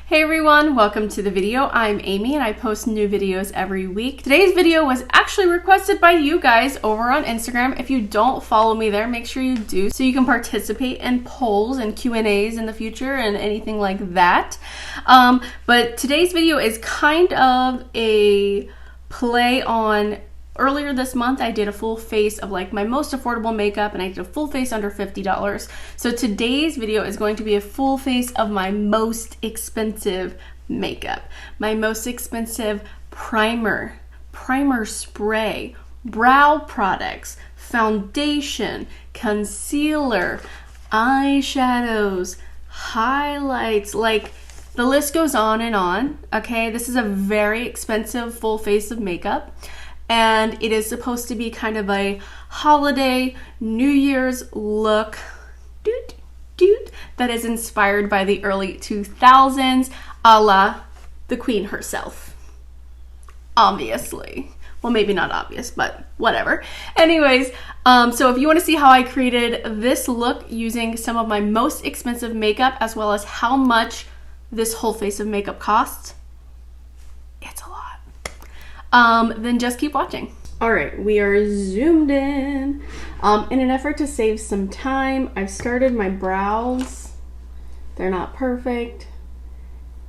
Hey everyone, welcome to the video. I'm Amy and I post new videos every week. Today's video was actually requested by you guys over on Instagram. If you don't follow me there, make sure you do so you can participate in polls and Q&As in the future and anything like that. But today's video is kind of a play on earlier this month. I did a full face of like my most affordable makeup and I did a full face under $50. So today's video is going to be a full face of my most expensive makeup. My most expensive primer spray, brow products, foundation, concealer, eyeshadows, highlights, like the list goes on and on. Okay, this is a very expensive full face of makeup. And it is supposed to be kind of a holiday, New Year's look that is inspired by the early 2000s, a la the Queen herself. Obviously. Well, maybe not obvious, but whatever. Anyways, so if you want to see how I created this look using some of my most expensive makeup, as well as how much this whole face of makeup costs, it's a lot. Then just keep watching. All right, we are zoomed in. In an effort to save some time, I've started my brows. They're not perfect,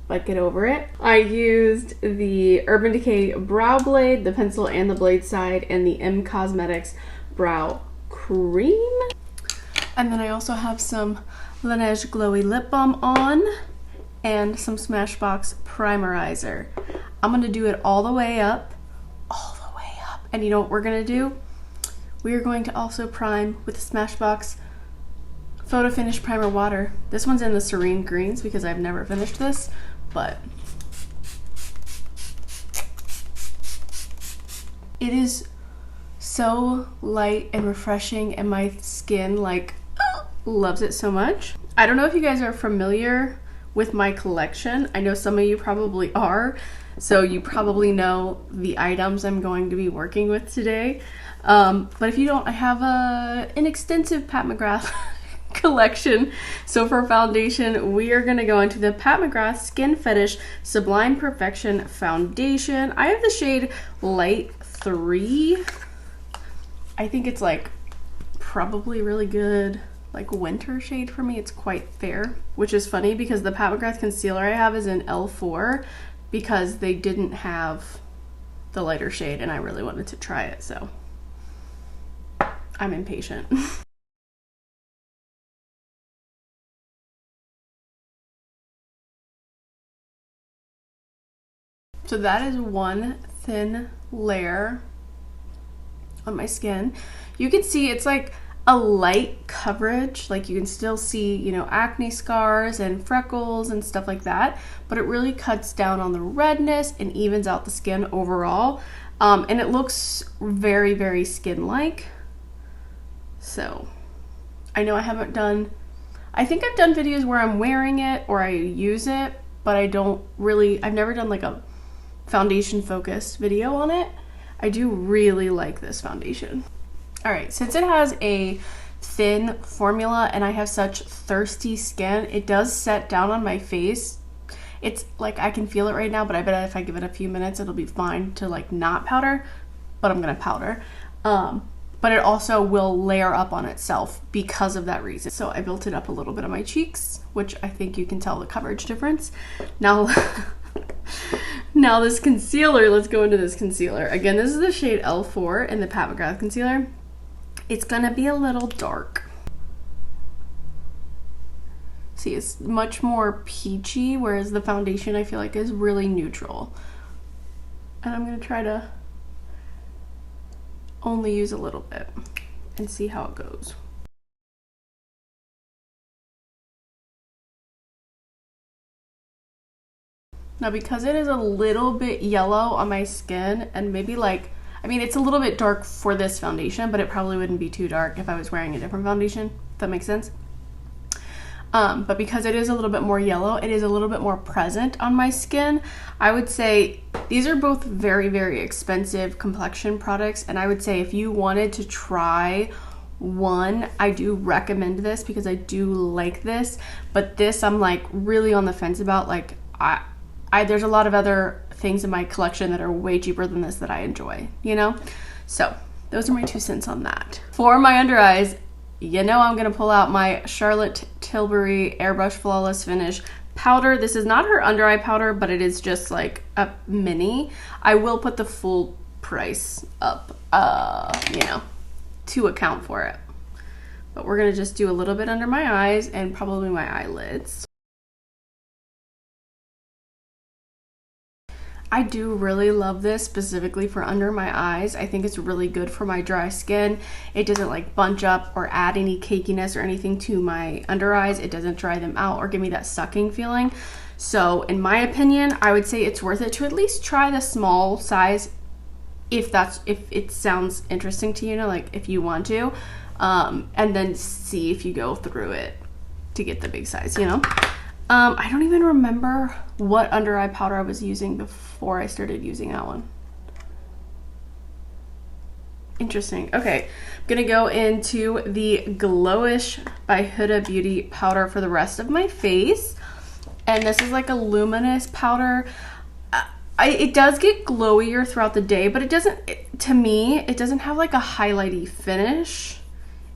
but get over it. I used the Urban Decay Brow Blade, the pencil and the blade side, and the M Cosmetics Brow Cream. And then I also have some Laneige Glowy Lip Balm on and some Smashbox Primerizer. I'm gonna do it all the way up. And you know what we're gonna do? We are going to also prime with the Smashbox Photo Finish Primer Water. This one's in the Serene Greens because I've never finished this, but it is so light and refreshing and my skin like loves it so much. I don't know if you guys are familiar with my collection. I know some of you probably are. So you probably know the items I'm going to be working with today. But if you don't, I have an extensive Pat McGrath collection. So for foundation, we are going to go into the Pat McGrath Skin Fetish Sublime Perfection Foundation. I have the shade Light 3. I think it's like probably really good like winter shade for me. It's quite fair, which is funny because the Pat McGrath concealer I have is in L4 because they didn't have the lighter shade and I really wanted to try it, so I'm impatient. So that is one thin layer on my skin. You can see it's like a light coverage, like you can still see, you know, acne scars and freckles and stuff like that, but it really cuts down on the redness and evens out the skin overall. And it looks very, very skin-like. So I know I haven't done, I think I've done videos where I'm wearing it or I use it, but I've never done like a foundation focused video on it. I do really like this foundation. All right, since it has a thin formula and I have such thirsty skin, it does set down on my face. It's like I can feel it right now, but I bet if I give it a few minutes, it'll be fine to like not powder, but I'm gonna powder. But it also will layer up on itself because of that reason. So I built it up a little bit on my cheeks, which I think you can tell the coverage difference. Now, now this concealer, let's go into this concealer. Again, this is the shade L4 in the Pat McGrath concealer. It's gonna be a little dark. See, it's much more peachy, whereas the foundation I feel like is really neutral. And I'm gonna try to only use a little bit and see how it goes. Now because it is a little bit yellow on my skin and maybe like, I mean, it's a little bit dark for this foundation, but it probably wouldn't be too dark if I was wearing a different foundation, if that makes sense. But because it is a little bit more yellow, it is a little bit more present on my skin. I would say these are both very, very expensive complexion products. And I would say if you wanted to try one, I do recommend this because I do like this. But this, I'm like really on the fence about. Like, there's a lot of other things in my collection that are way cheaper than this that I enjoy, you know? So those are my 2 cents on that. For my under eyes, you know I'm gonna pull out my Charlotte Tilbury Airbrush Flawless Finish powder. This is not her under eye powder, but it is just like a mini. I will put the full price up, you know, to account for it. But we're gonna just do a little bit under my eyes and probably my eyelids. I do really love this specifically for under my eyes. I think it's really good for my dry skin. It doesn't like bunch up or add any cakiness or anything to my under eyes. It doesn't dry them out or give me that sucking feeling. So in my opinion, I would say it's worth it to at least try the small size if it sounds interesting to you, like if you want to, and then see if you go through it to get the big size, you know? I don't even remember what under eye powder I was using before I started using that one. Interesting. Okay, I'm gonna go into the Glowish by Huda Beauty powder for the rest of my face. And this is like a luminous powder. It does get glowier throughout the day, but it doesn't, to me, it doesn't have like a highlighty finish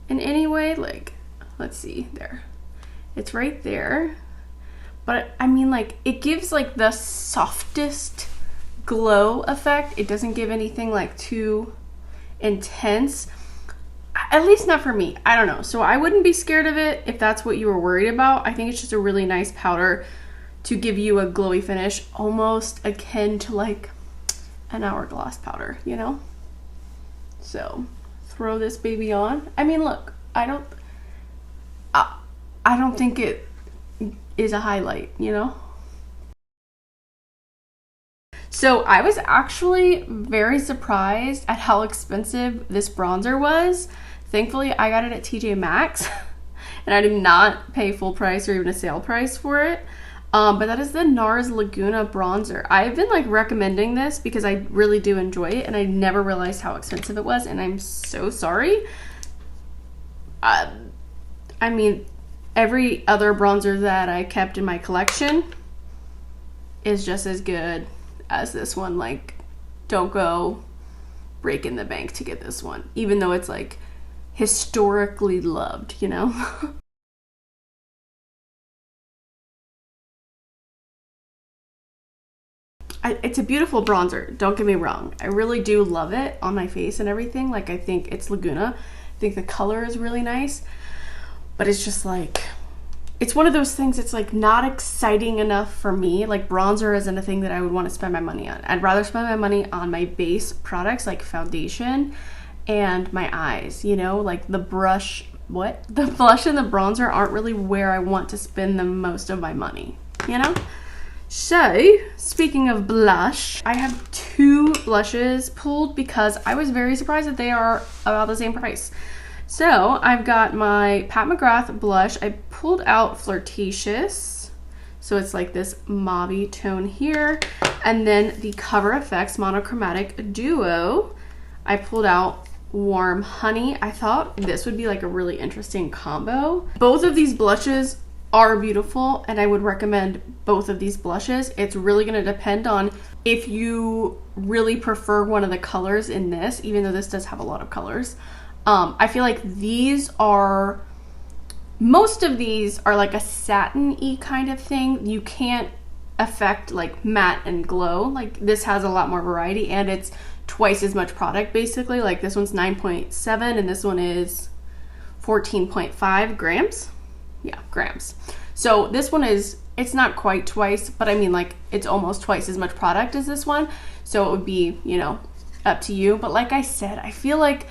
in any way. Like, let's see, there. It's right there. But I mean, like, it gives like the softest glow effect. It doesn't give anything like too intense, at least not for me. I don't know. So I wouldn't be scared of it if that's what you were worried about. I think it's just a really nice powder to give you a glowy finish, almost akin to like an hourglass powder, you know? So throw this baby on. I mean, look, I don't think it is a highlight, you know? So I was actually very surprised at how expensive this bronzer was. Thankfully, I got it at TJ Maxx and I did not pay full price or even a sale price for it. But that is the NARS Laguna bronzer. I've been like recommending this because I really do enjoy it and I never realized how expensive it was, and I'm so sorry. I mean, every other bronzer that I kept in my collection is just as good as this one. Like, don't go breaking the bank to get this one, even though it's like historically loved, you know? It's a beautiful bronzer, don't get me wrong. I really do love it on my face and everything. Like, I think it's Laguna. I think the color is really nice, but it's just like, it's one of those things that's like not exciting enough for me. Like, bronzer isn't a thing that I would want to spend my money on. I'd rather spend my money on my base products like foundation and my eyes, you know? Like the blush and the bronzer aren't really where I want to spend the most of my money, you know? So, speaking of blush, I have 2 blushes pulled because I was very surprised that they are about the same price. So, I've got my Pat McGrath blush. I pulled out Flirtatious. So, it's like this mauve tone here. And then the CoverFX Monochromatic Duo. I pulled out Warm Honey. I thought this would be like a really interesting combo. Both of these blushes are beautiful and I would recommend both of these blushes. It's really going to depend on if you really prefer one of the colors in this, even though this does have a lot of colors. I feel like most of these are like a satin-y kind of thing. You can't affect like matte and glow. Like, this has a lot more variety and it's twice as much product basically. Like, this one's 9.7 and this one is 14.5 grams. Yeah, grams. So this one it's not quite twice, but I mean, like, it's almost twice as much product as this one. So it would be, you know, up to you. But like I said, I feel like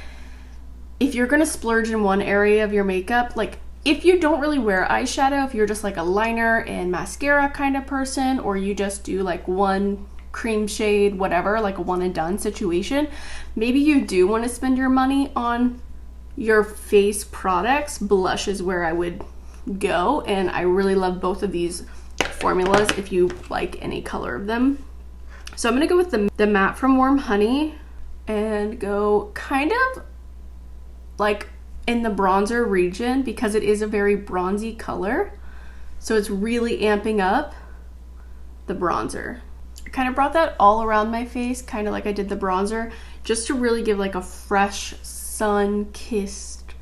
if you're gonna splurge in one area of your makeup, like if you don't really wear eyeshadow, if you're just like a liner and mascara kind of person, or you just do like one cream shade, whatever, like a one and done situation, maybe you do want to spend your money on your face products. Blush is where I would go, and I really love both of these formulas if you like any color of them. So I'm gonna go with the matte from Warm Honey and go kind of like in the bronzer region because it is a very bronzy color, so it's really amping up the bronzer. I kind of brought that all around my face, kind of like I did the bronzer, just to really give like a fresh, sun-kissed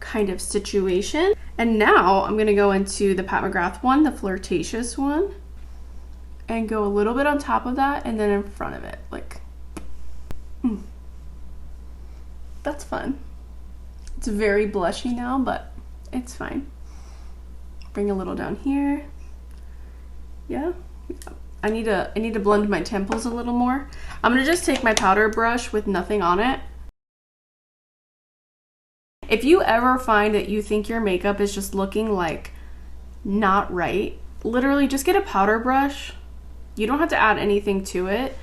kind of situation. And now I'm gonna go into the Pat McGrath one, the Flirtatious one, and go a little bit on top of that and then in front of it, like, that's fun. It's very blushy now, but it's fine. Bring a little down here. Yeah. I need to blend my temples a little more. I'm gonna just take my powder brush with nothing on it. If you ever find that you think your makeup is just looking like not right, literally just get a powder brush. You don't have to add anything to it,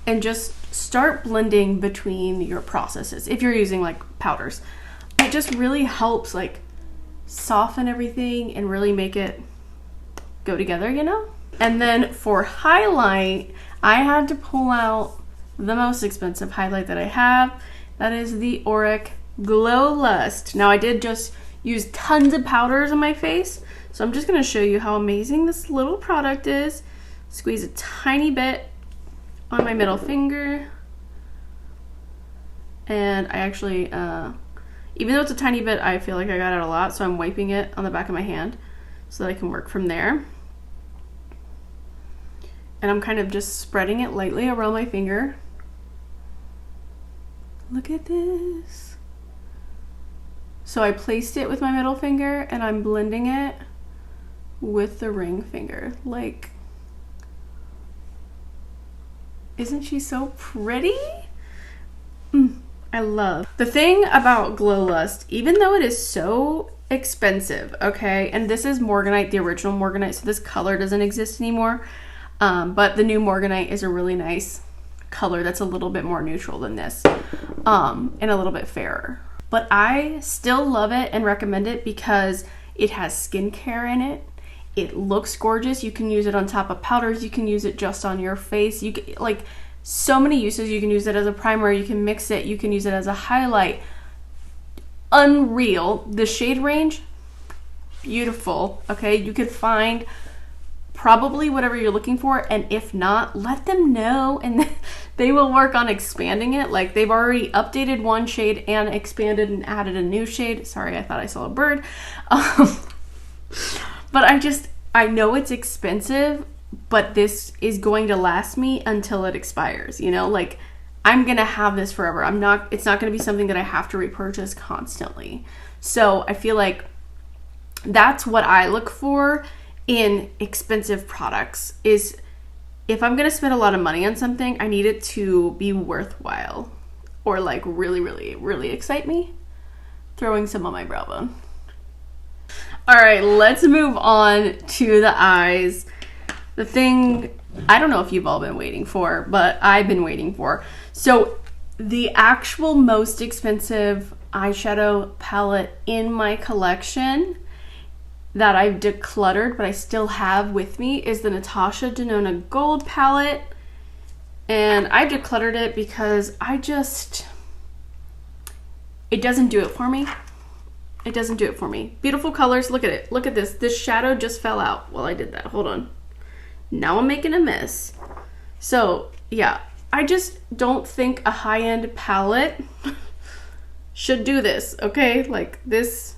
and just start blending between your processes. If you're using like powders, it just really helps like soften everything and really make it go together, you know? And then for highlight, I had to pull out the most expensive highlight that I have. That is the Auric Glow Lust. Now I did just use tons of powders on my face, so I'm just gonna show you how amazing this little product is. Squeeze a tiny bit on my middle finger. And I actually, even though it's a tiny bit, I feel like I got out a lot, so I'm wiping it on the back of my hand so that I can work from there. And I'm kind of just spreading it lightly around my finger. Look at this. So I placed it with my middle finger and I'm blending it with the ring finger. Like, isn't she so pretty? I love. The thing about Glow Lust, even though it is so expensive, okay, and this is Morganite, the original Morganite, so this color doesn't exist anymore, but the new Morganite is a really nice color that's a little bit more neutral than this, and a little bit fairer. But I still love it and recommend it because it has skincare in it. It looks gorgeous. You can use it on top of powders. You can use it just on your face. You can, like, so many uses. You can use it as a primer. You can mix it. You can use it as a highlight. Unreal. The shade range, beautiful. Okay, you could find probably whatever you're looking for, and if not, let them know and they will work on expanding it. Like, they've already updated one shade and expanded and added a new shade. Sorry, I thought I saw a bird. But I know it's expensive, but this is going to last me until it expires, you know? Like, I'm gonna have this forever. It's not gonna be something that I have to repurchase constantly. So I feel like that's what I look for in expensive products, is if I'm gonna spend a lot of money on something, I need it to be worthwhile or like really, really, really excite me. Throwing some on my brow bone. All right, let's move on to the eyes. The thing I don't know if you've all been waiting for, but I've been waiting for. So the actual most expensive eyeshadow palette in my collection that I've decluttered, but I still have with me, is the Natasha Denona Gold palette. And I decluttered it because it doesn't do it for me. It doesn't do it for me. Beautiful colors. Look at it. Look at this. This shadow just fell out while I did that. Hold on. Now I'm making a mess. So yeah, I just don't think a high-end palette should do this, okay? Like, this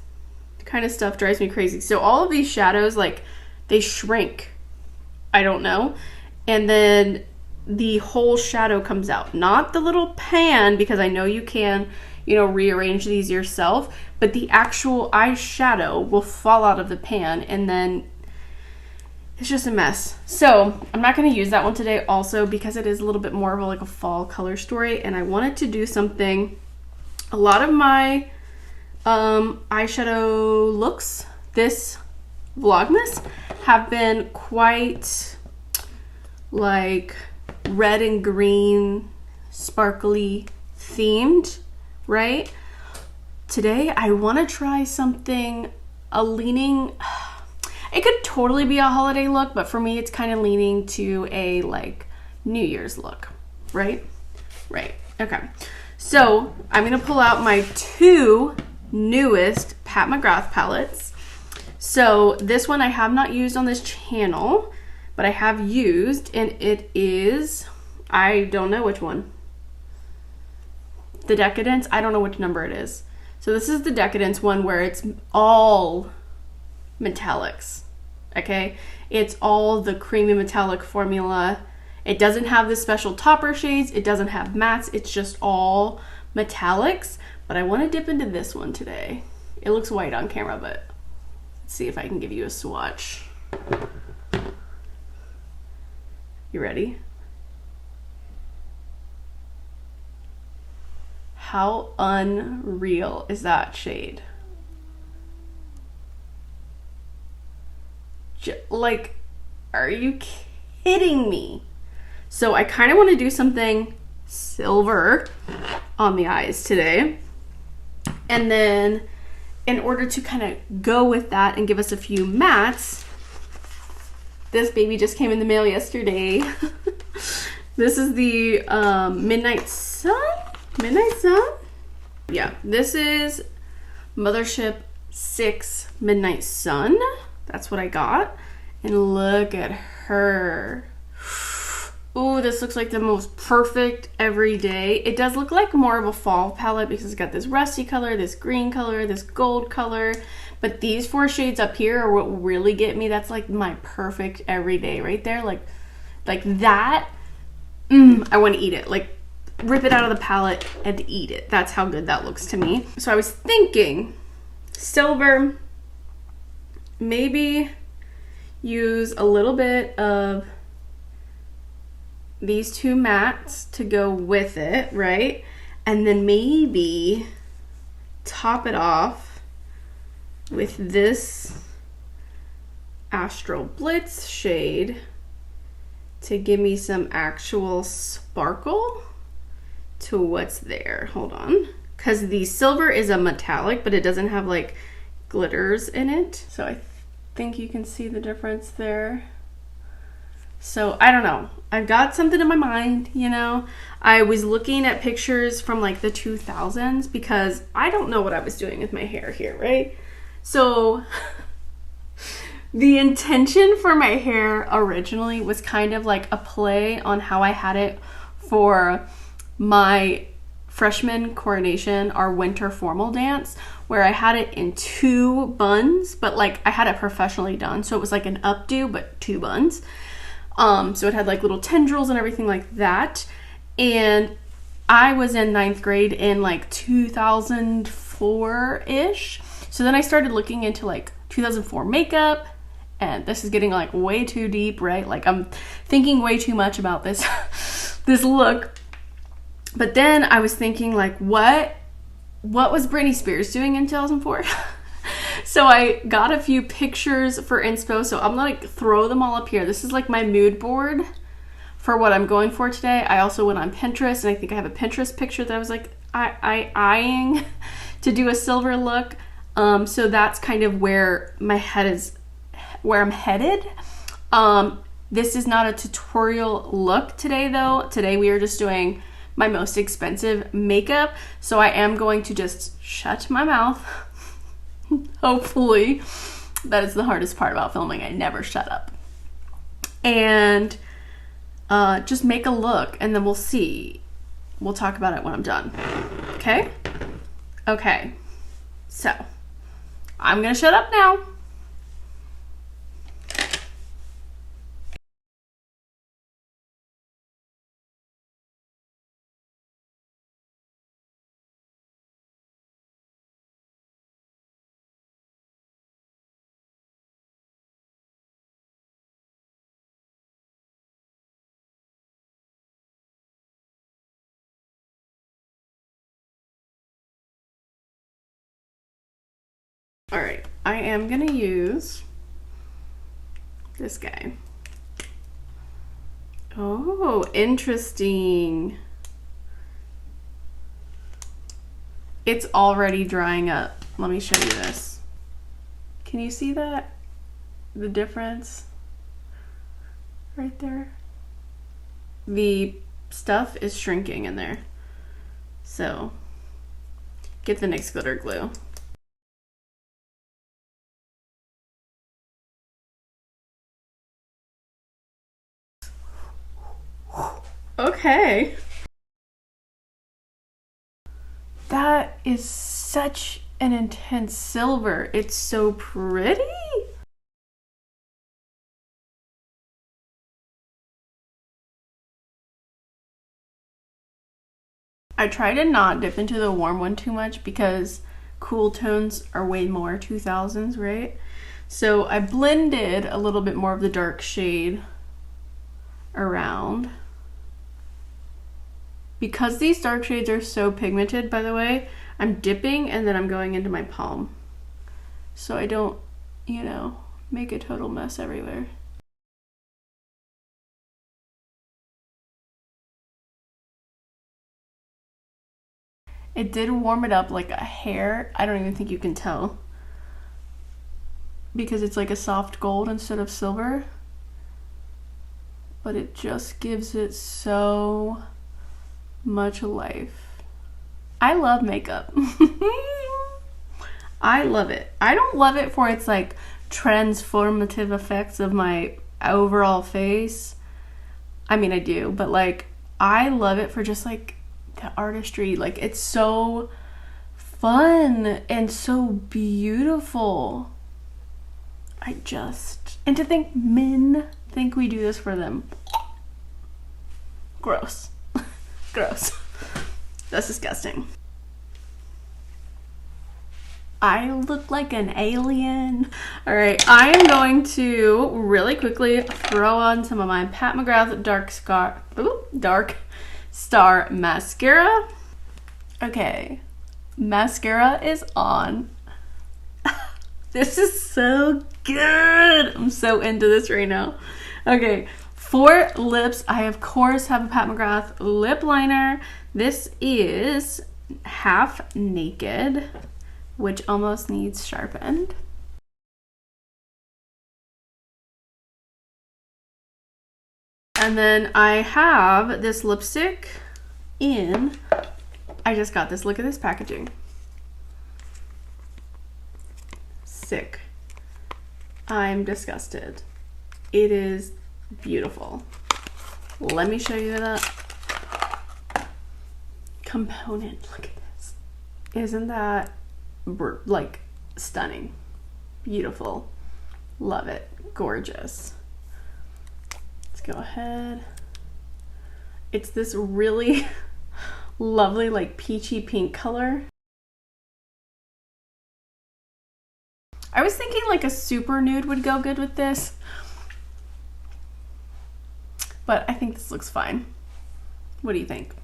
kind of stuff drives me crazy. So all of these shadows, like, they shrink. I don't know. And then the whole shadow comes out. Not the little pan, because I know you can, you know, rearrange these yourself, but the actual eyeshadow will fall out of the pan, and then it's just a mess. So I'm not going to use that one today, also because it is a little bit more of like a fall color story, and I wanted to do something. A lot of my eyeshadow looks this Vlogmas have been quite like red and green, sparkly themed, right? Today I want to try something it could totally be a holiday look, but for me it's kind of leaning to a like New Year's look, right? Right. Okay. So I'm going to pull out my two newest Pat McGrath palettes. So this one I have not used on this channel, but I have used, and it is, I don't know which one. The Decadence, I don't know which number it is. So this is the Decadence one where it's all metallics, okay? It's all the creamy metallic formula. It doesn't have the special topper shades. It doesn't have mattes. It's just all metallics, but I want to dip into this one today. It looks white on camera, but let's see if I can give you a swatch. You ready? How unreal is that shade? Like, are you kidding me? So I kind of want to do something silver on the eyes today. And then in order to kind of go with that and give us a few mattes, this baby just came in the mail yesterday. This is the Midnight Sun? Midnight Sun? Yeah, this is Mothership 6 Midnight Sun. That's what I got. And look at her. Ooh, this looks like the most perfect everyday. It does look like more of a fall palette because it's got this rusty color, this green color, this gold color. But these 4 shades up here are what really get me. That's like my perfect everyday right there. Like that. I want to eat it. Like, rip it out of the palette and eat it. That's how good that looks to me. So I was thinking silver, maybe use a little bit of these 2 mattes to go with it, right? And then maybe top it off with this Astral Blitz shade to give me some actual sparkle to what's there. Hold on, because the silver is a metallic, but it doesn't have like glitters in it. So I think you can see the difference there. So I don't know, I've got something in my mind, you know. I was looking at pictures from like the 2000s because I don't know what I was doing with my hair here, right? So the intention for my hair originally was kind of like a play on how I had it for my freshman coronation, our winter formal dance, where I had it in 2 buns, but like I had it professionally done. So it was like an updo, but 2 buns. So it had like little tendrils and everything like that. And I was in 9th grade in like 2004-ish. So then I started looking into like 2004 makeup, and this is getting like way too deep, right? Like I'm thinking way too much about this, this look. But then I was thinking like, what was Britney Spears doing in 2004? So I got a few pictures for inspo. So I'm gonna like throw them all up here. This is like my mood board for what I'm going for today. I also went on Pinterest, and I think I have a Pinterest picture that I was like eyeing to do a silver look. So that's kind of where my head is, where I'm headed. This is not a tutorial look today though. Today we are just doing my most expensive makeup. So I am going to just shut my mouth. Hopefully. That is the hardest part about filming. I never shut up. And just make a look, and then we'll see. We'll talk about it when I'm done. Okay? Okay. So I'm gonna shut up now. All right, I am gonna use this guy. Oh, interesting. It's already drying up. Let me show you this. Can you see that? The difference right there? The stuff is shrinking in there. So get the NYX glitter glue. Okay. That is such an intense silver. It's so pretty. I try to not dip into the warm one too much because cool tones are way more 2000s, right? So I blended a little bit more of the dark shade around. Because these dark shades are so pigmented, by the way, I'm dipping and then I'm going into my palm. So I don't, you know, make a total mess everywhere. It did warm it up like a hair. I don't even think you can tell. Because it's like a soft gold instead of silver. But it just gives it so much life. I love makeup. I love it. I don't love it for its like transformative effects of my overall face. I mean, I do, but like I love it for just like the artistry. Like it's so fun and so beautiful. And to think men think we do this for them. Gross. Gross. That's disgusting. I look like an alien. All right, I am going to really quickly throw on some of my Pat McGrath Dark Star mascara. Okay, mascara is on. This is so good. I'm so into this right now. Okay, for lips, I of course have a Pat McGrath lip liner. This is Half Naked, which almost needs sharpened. And then I have this lipstick I just got this. Look at this packaging. Sick. I'm disgusted. It is beautiful. Let me show you that component. Look at this. Isn't that like stunning? Beautiful. Love it. Gorgeous. Let's go ahead. It's this really lovely like peachy pink color. I was thinking like a super nude would go good with this, but I think this looks fine. What do you think?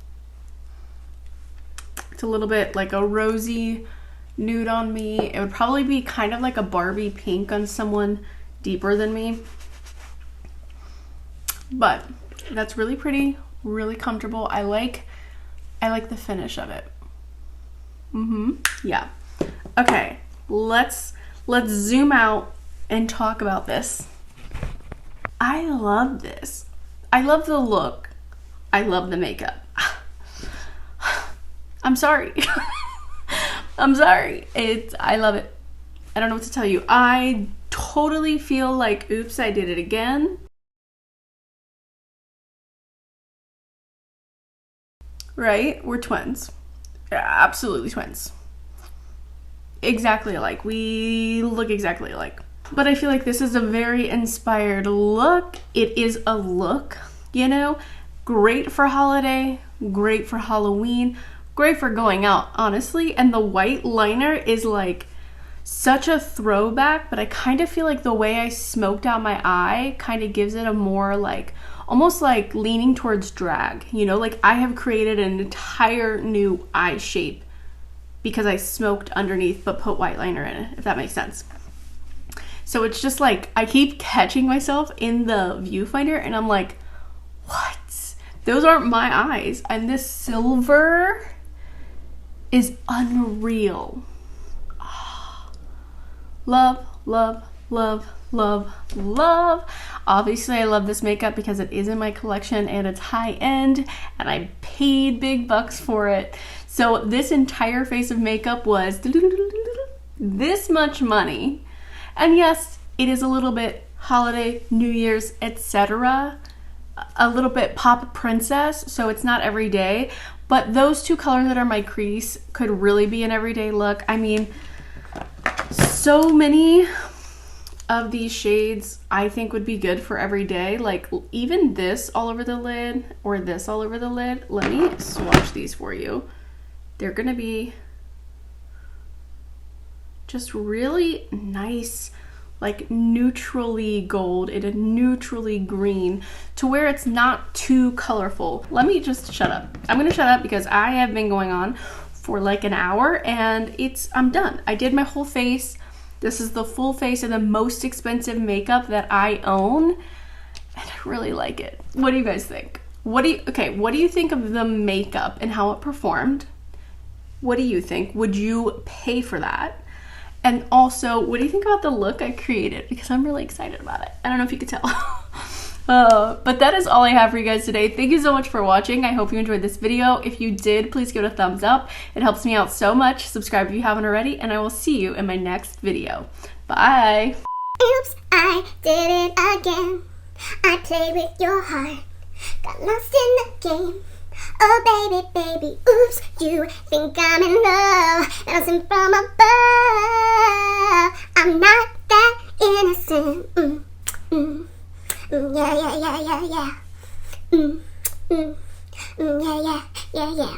It's a little bit like a rosy nude on me. It would probably be kind of like a Barbie pink on someone deeper than me, but that's really pretty, really comfortable. I like the finish of it. Yeah. Okay, let's zoom out and talk about this. I love this. I love the look. I love the makeup. I'm sorry. I'm sorry. I love it. I don't know what to tell you. I totally feel like, oops, I did it again. Right? We're twins. Absolutely twins. Exactly alike. We look exactly alike. But I feel like this is a very inspired look. It is a look, you know, great for holiday, great for Halloween, great for going out, honestly. And the white liner is like such a throwback, but I kind of feel like the way I smoked out my eye kind of gives it a more like, almost like leaning towards drag, you know, like I have created an entire new eye shape because I smoked underneath but put white liner in it, if that makes sense. So it's just like, I keep catching myself in the viewfinder and I'm like, what? Those aren't my eyes. And this silver is unreal. Oh. Love, love, love, love, love. Obviously I love this makeup because it is in my collection and it's high end and I paid big bucks for it. So this entire face of makeup was this much money. And yes, it is a little bit holiday, New Year's, etc. a little bit pop princess, so it's not every day. But those two colors that are my crease could really be an everyday look. I mean, so many of these shades I think would be good for every day. Like even this all over the lid or this all over the lid. Let me swatch these for you. They're gonna be just really nice, like neutrally gold and a neutrally green, to where it's not too colorful. Let me just shut up. I'm gonna shut up because I have been going on for like an hour and I'm done. I did my whole face. This is the full face of the most expensive makeup that I own, and I really like it. What do you guys think? What do you think of the makeup and how it performed? What do you think? Would you pay for that? And also, what do you think about the look I created? Because I'm really excited about it. I don't know if you could tell. But that is all I have for you guys today. Thank you so much for watching. I hope you enjoyed this video. If you did, please give it a thumbs up. It helps me out so much. Subscribe if you haven't already, and I will see you in my next video. Bye. Oops, I did it again. I played with your heart, got lost in the game. Oh baby, baby, oops, you think I'm in love, bouncing from above. I'm not that innocent. Yeah, yeah, yeah, yeah, yeah. Yeah, yeah, yeah, yeah.